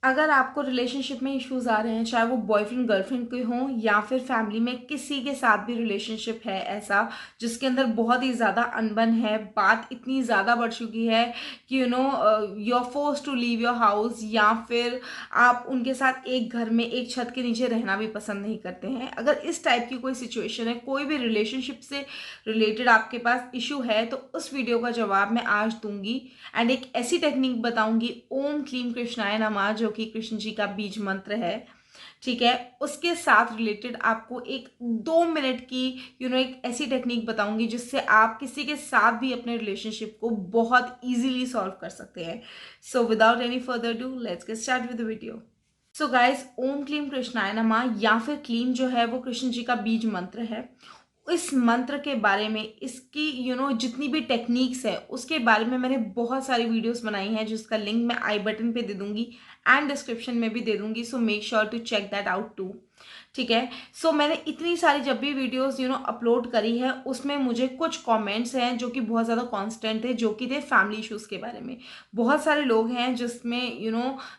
अगर आपको रिलेशनशिप में इश्यूज आ रहे हैं, चाहे वो बॉयफ्रेंड गर्लफ्रेंड के हों या फिर फैमिली में किसी के साथ भी रिलेशनशिप है ऐसा जिसके अंदर बहुत ही ज़्यादा अनबन है, बात इतनी ज़्यादा बढ़ चुकी है कि you are force to leave your house, या फिर आप उनके साथ एक घर में एक छत के नीचे रहना भी पसंद नहीं करते हैं, अगर इस टाइप की कोई सिचुएशन है, कोई भी रिलेशनशिप से रिलेटेड आपके पास इशू है, तो उस वीडियो का जवाब मैं आज दूंगी। एंड एक ऐसी टेक्निक बताऊंगी, ओम क्लीम कृष्णाय नमः, जो कि कृष्ण जी का बीज मंत्र है, ठीक है, उसके साथ रिलेटेड आपको एक 2 मिनट की एक ऐसी टेक्निक बताऊंगी जिससे आप किसी के साथ भी अपने रिलेशनशिप को बहुत इजीली सॉल्व कर सकते हैं। So without any further do, let's get start with the video. So guys, ओम क्लीम कृष्णाय नमः या फिर क्लीम जो है वो कृष्ण जी का बीज मंत्र है। इस मंत्र के बारे में, इसकी जितनी भी टेक्निक्स है उसके बारे में मैंने बहुत सारी वीडियोस बनाई हैं, जिसका लिंक मैं आई बटन पे दे दूंगी एंड डिस्क्रिप्शन में भी दे दूंगी। So make sure to check that out too. ठीक है। सो मैंने इतनी सारी जब भी वीडियोस अपलोड करी है, उसमें मुझे कुछ कमेंट्स हैं जो कि बहुत ज़्यादा कांस्टेंट थे, जो कि थे फैमिली इश्यूज़ के बारे में। बहुत सारे लोग हैं जिसमें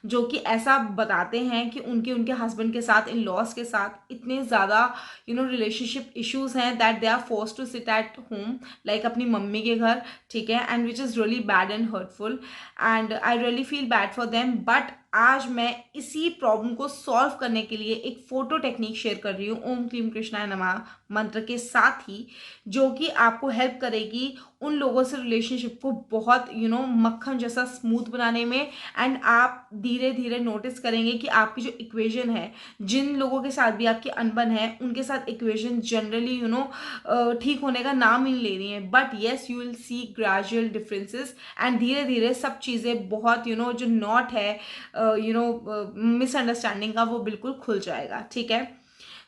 जो कि ऐसा बताते हैं कि उनके उनके हस्बैंड के साथ, इन लॉज के साथ इतने ज़्यादा रिलेशनशिप इश्यूज़ हैं that they are force to sit at home, like अपनी मम्मी के घर। ठीक है। And which is really bad and hurtful, and I really feel bad for them. But आज मैं इसी प्रॉब्लम को सॉल्व करने के लिए एक फोटो टेक्निक शेयर कर रही हूँ, ओम क्लीम कृष्णाय नमः मंत्र के साथ ही, जो कि आपको हेल्प करेगी उन लोगों से रिलेशनशिप को बहुत मक्खन जैसा स्मूथ बनाने में। एंड आप धीरे धीरे नोटिस करेंगे कि आपकी जो इक्वेशन है, जिन लोगों के साथ भी आपकी अनबन है, उनके साथ इक्वेशन जनरली ठीक होने का नाम ही नहीं ले रही है। But yes, you will see gradual differences, and धीरे धीरे सब चीज़ें बहुत जो नॉट है मिसअंडरस्टैंडिंग का, वो बिल्कुल खुल जाएगा। ठीक है।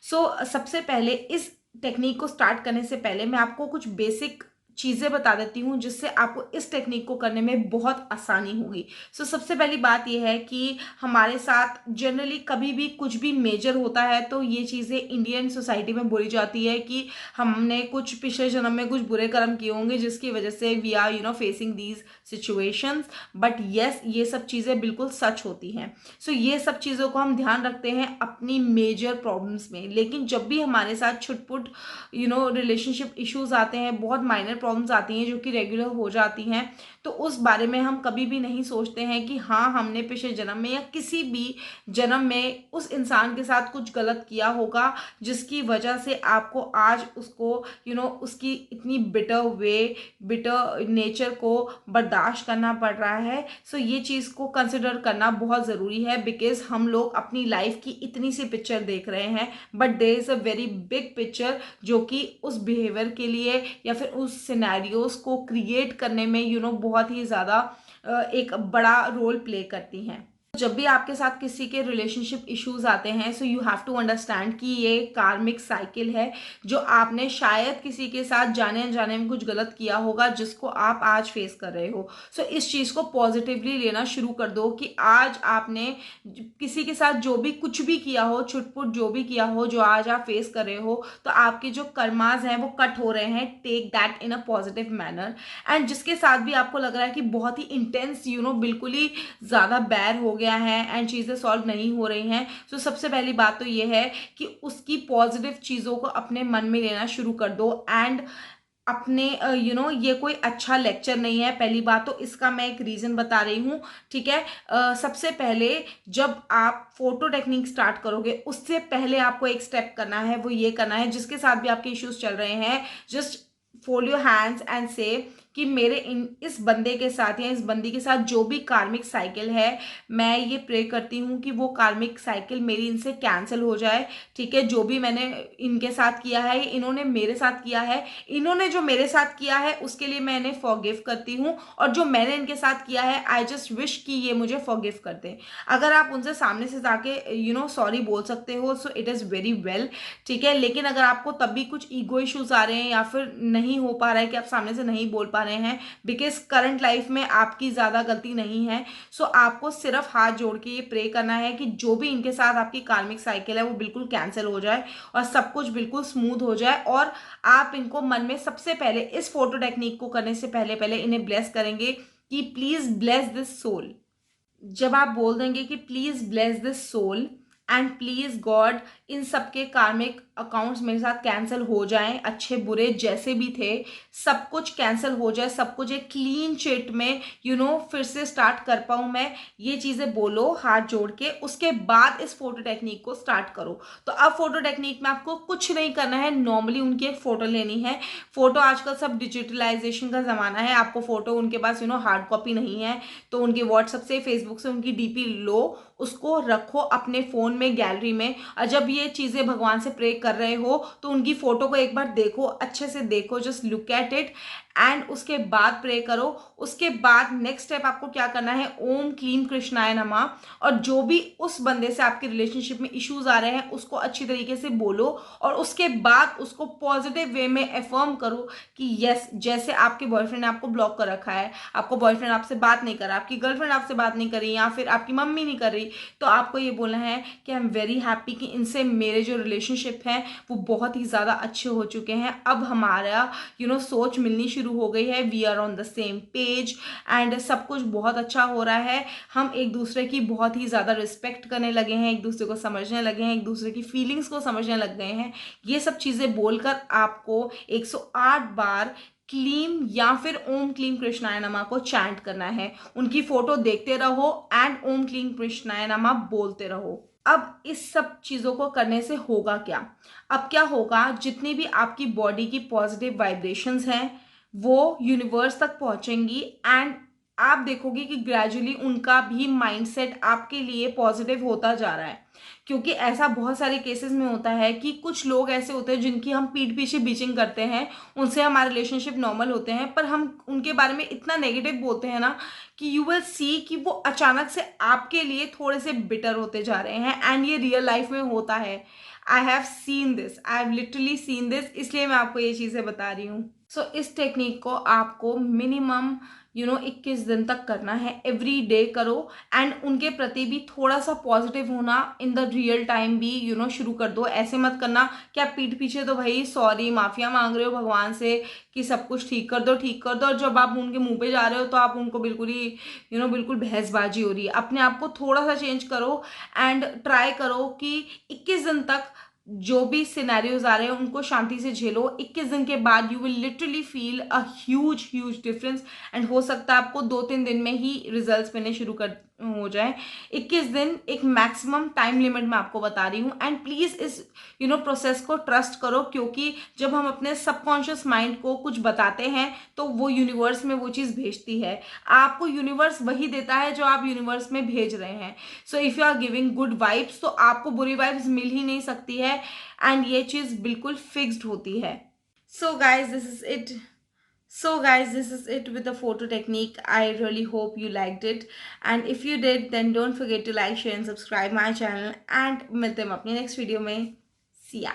सो सबसे पहले इस टेक्निक को स्टार्ट करने से पहले मैं आपको कुछ बेसिक चीज़ें बता देती हूँ जिससे आपको इस टेक्निक को करने में बहुत आसानी होगी। सो सबसे पहली बात यह है कि हमारे साथ जनरली कभी भी कुछ भी मेजर होता है तो ये चीज़ें इंडियन सोसाइटी में बोली जाती है कि हमने कुछ पिछले जन्म में कुछ बुरे कर्म किए होंगे जिसकी वजह से we are facing these situations. But yes, ये सब चीज़ें बिल्कुल सच होती हैं। सो ये सब चीज़ों को हम ध्यान रखते हैं अपनी मेजर प्रॉब्लम्स में, लेकिन जब भी हमारे साथ छुटपुट रिलेशनशिप इश्यूज आते हैं, बहुत माइनर प्रॉब्लम्स आती हैं जो कि रेगुलर हो जाती हैं, तो उस बारे में हम कभी भी नहीं सोचते हैं कि हाँ, हमने पिछले जन्म में या किसी भी जन्म में उस इंसान के साथ कुछ गलत किया होगा जिसकी वजह से आपको आज उसको उसकी इतनी बिटर नेचर को बर्दाश्त करना पड़ रहा है। सो ये चीज़ को कंसिडर करना बहुत ज़रूरी है, बिकॉज हम लोग अपनी लाइफ की इतनी सी पिक्चर देख रहे हैं, but there is a very big picture जो कि उस बिहेवियर के लिए या फिर उस सिनेरियोज को क्रिएट करने में बहुत ही ज़्यादा एक बड़ा रोल प्ले करती हैं। जब भी आपके साथ किसी के रिलेशनशिप इश्यूज आते हैं, so you have to understand कि ये कार्मिक साइकिल है, जो आपने शायद किसी के साथ जाने अनजाने में कुछ गलत किया होगा जिसको आप आज फेस कर रहे हो। सो इस चीज़ को पॉजिटिवली लेना शुरू कर दो कि आज आपने किसी के साथ जो भी कुछ भी किया हो, छुटपुट जो भी किया हो, जो आज आप फेस कर रहे हो, तो आपके जो कर्माज हैं वो कट हो रहे हैं। Take that in a positive manner. And जिसके साथ भी आपको लग रहा है कि बहुत ही इंटेंस बिल्कुल ही ज़्यादा बैर हो गया है एंड चीज़ें सॉल्व नहीं हो रही हैं, तो सबसे पहली बात तो ये है कि उसकी पॉजिटिव चीज़ों को अपने मन में लेना शुरू कर दो। एंड अपने ये कोई अच्छा लेक्चर नहीं है, पहली बात तो इसका मैं एक रीज़न बता रही हूँ। ठीक है। सबसे पहले जब आप फोटो टेक्निक स्टार्ट करोगे, उससे पहले आपको एक स्टेप करना है, वो ये करना है, जिसके साथ भी आपके इश्यूज चल रहे हैं, just fold your hands and से कि मेरे इस बंदे के साथ या इस बंदी के साथ जो भी कार्मिक साइकिल है, मैं ये प्रे करती हूँ कि वो कार्मिक साइकिल मेरी इनसे कैंसिल हो जाए। ठीक है। जो भी मैंने इनके साथ किया है, इन्होंने मेरे साथ किया है, इन्होंने जो मेरे साथ किया है उसके लिए मैं इन्हें फॉरगिव करती हूँ, और जो मैंने इनके साथ किया है, आई जस्ट विश कि ये मुझे फॉरगिव कर दें। अगर आप उनसे सामने से जाके सॉरी बोल सकते हो, so it is very well. ठीक है। लेकिन अगर आपको तब भी कुछ ईगो इश्यूज आ रहे हैं या फिर नहीं हो पा रहा है कि आप सामने से नहीं बोल पा रहे हैं, बिकॉज करंट लाइफ में आपकी ज़्यादा गलती नहीं है, सो आपको सिर्फ हाथ जोड़ के ये प्रे करना है कि जो भी इनके साथ आपकी कार्मिक साइकिल है वो बिल्कुल कैंसिल हो जाए और सब कुछ बिल्कुल स्मूथ हो जाए। और आप इनको मन में सबसे पहले इस फोटो टेक्निक को करने से पहले पहले इन्हें ब्लेस करेंगे कि प्लीज ब्लेस दिस सोल, जब आप बोल देंगे कि please bless this soul and please God इन सबके कार्मिक अकाउंट्स मेरे साथ कैंसिल हो जाएं, अच्छे बुरे जैसे भी थे सब कुछ कैंसिल हो जाए, सब कुछ एक क्लीन चिट में फिर से स्टार्ट कर पाऊं मैं, ये चीजें बोलो हाथ जोड़ के। उसके बाद इस फोटो टेक्निक को स्टार्ट करो। तो अब फोटो टेक्निक में आपको कुछ नहीं करना है, नॉर्मली उनकी एक फोटो लेनी है। फोटो आजकल सब डिजिटलाइजेशन का जमाना है, आपको फोटो उनके पास हार्ड कॉपी नहीं है तो उनके व्हाट्सएप से फेसबुक से उनकी डीपी लो, उसको रखो अपने फोन में गैलरी में। और जब ये चीजें भगवान से प्रे कर रहे हो तो उनकी फोटो को एक बार देखो, अच्छे से देखो, just look at it and उसके बाद प्रे करो। उसके बाद नेक्स्ट स्टेप आपको क्या करना है, ओम क्लीम कृष्णाय नमः। और जो भी उस बंदे से आपके रिलेशनशिप में इश्यूज आ रहे हैं उसको अच्छी तरीके से बोलो और उसके बाद उसको पॉजिटिव वे में एफर्म करो कि यस, जैसे आपके बॉयफ्रेंड ने आपको ब्लॉक कर रखा है, आपको बॉयफ्रेंड आपसे बात नहीं कर रहा, आपकी गर्लफ्रेंड आपसे बात नहीं कर रही या फिर आपकी मम्मी नहीं कर रही, तो आपको ये बोलना है कि आई एम वेरी हैप्पी कि इनसे मेरे जो रिलेशनशिप हैं वो बहुत ही ज़्यादा अच्छे हो चुके हैं। अब हमारा सोच मिलनी शुरू हो गई है, we are on the same page and सब कुछ बहुत अच्छा हो रहा है। हम एक दूसरे की बहुत ही ज़्यादा रिस्पेक्ट करने लगे हैं, एक दूसरे को समझने लगे हैं, एक दूसरे की फीलिंग्स को समझने लग गए हैं। ये सब चीज़ें बोलकर आपको 108 बार क्लीम या फिर ओम क्लीम कृष्णाय नमः को चैंट करना है। उनकी फोटो देखते रहो एंड ओम क्लीम कृष्णाय नमः बोलते रहो। अब इस सब चीजों को करने से होगा क्या, अब क्या होगा, जितनी भी आपकी बॉडी की पॉजिटिव वाइब्रेशंस हैं वो यूनिवर्स तक पहुंचेंगी एंड आप देखोगे कि ग्रेजुअली उनका भी माइंडसेट आपके लिए पॉजिटिव होता जा रहा है। क्योंकि ऐसा बहुत सारे केसेस में होता है कि कुछ लोग ऐसे होते हैं जिनकी हम पीठ पीछे बीचिंग करते हैं, उनसे हमारे रिलेशनशिप नॉर्मल होते हैं, पर हम उनके बारे में इतना नेगेटिव बोलते हैं ना कि यू विल सी कि वो अचानक से आपके लिए थोड़े से बिटर होते जा रहे हैं एंड ये रियल लाइफ में होता है। I have seen this, I have literally seen this, इसलिए मैं आपको ये चीज़ें बता रही हूँ। सो इस टेक्निक को आपको मिनिमम 21 दिन तक करना है, एवरी डे करो एंड उनके प्रति भी थोड़ा सा पॉजिटिव होना इन द रियल टाइम भी शुरू कर दो। ऐसे मत करना कि आप पीठ पीछे तो भाई सॉरी माफिया मांग रहे हो भगवान से कि सब कुछ ठीक कर दो ठीक कर दो, और जब आप उनके मुंह पे जा रहे हो तो आप उनको बिल्कुल ही बिल्कुल बहसबाजी हो रही है। अपने आप को थोड़ा सा चेंज करो एंड ट्राई करो कि 21 दिन तक जो भी सिनेरियोज आ रहे हैं उनको शांति से झेलो। 21 दिन के बाद you will literally feel a huge huge difference and हो सकता है आपको 2-3 दिन में ही रिजल्ट्स मिलने शुरू कर हो जाए। 21 दिन एक मैक्सिमम टाइम लिमिट मैं आपको बता रही हूँ एंड प्लीज इस प्रोसेस को ट्रस्ट करो, क्योंकि जब हम अपने सबकॉन्शियस माइंड को कुछ बताते हैं तो वो यूनिवर्स में वो चीज़ भेजती है। आपको यूनिवर्स वही देता है जो आप यूनिवर्स में भेज रहे हैं। So if you are giving good vibes तो आपको बुरी वाइब्स मिल ही नहीं सकती है एंड ये चीज़ बिल्कुल फिक्स्ड होती है। So guys this is it So guys, this is it with the photo technique. I really hope you liked it, and if you did then don't forget to like, share and subscribe my channel and मिलते हैं अपने next video में। See ya.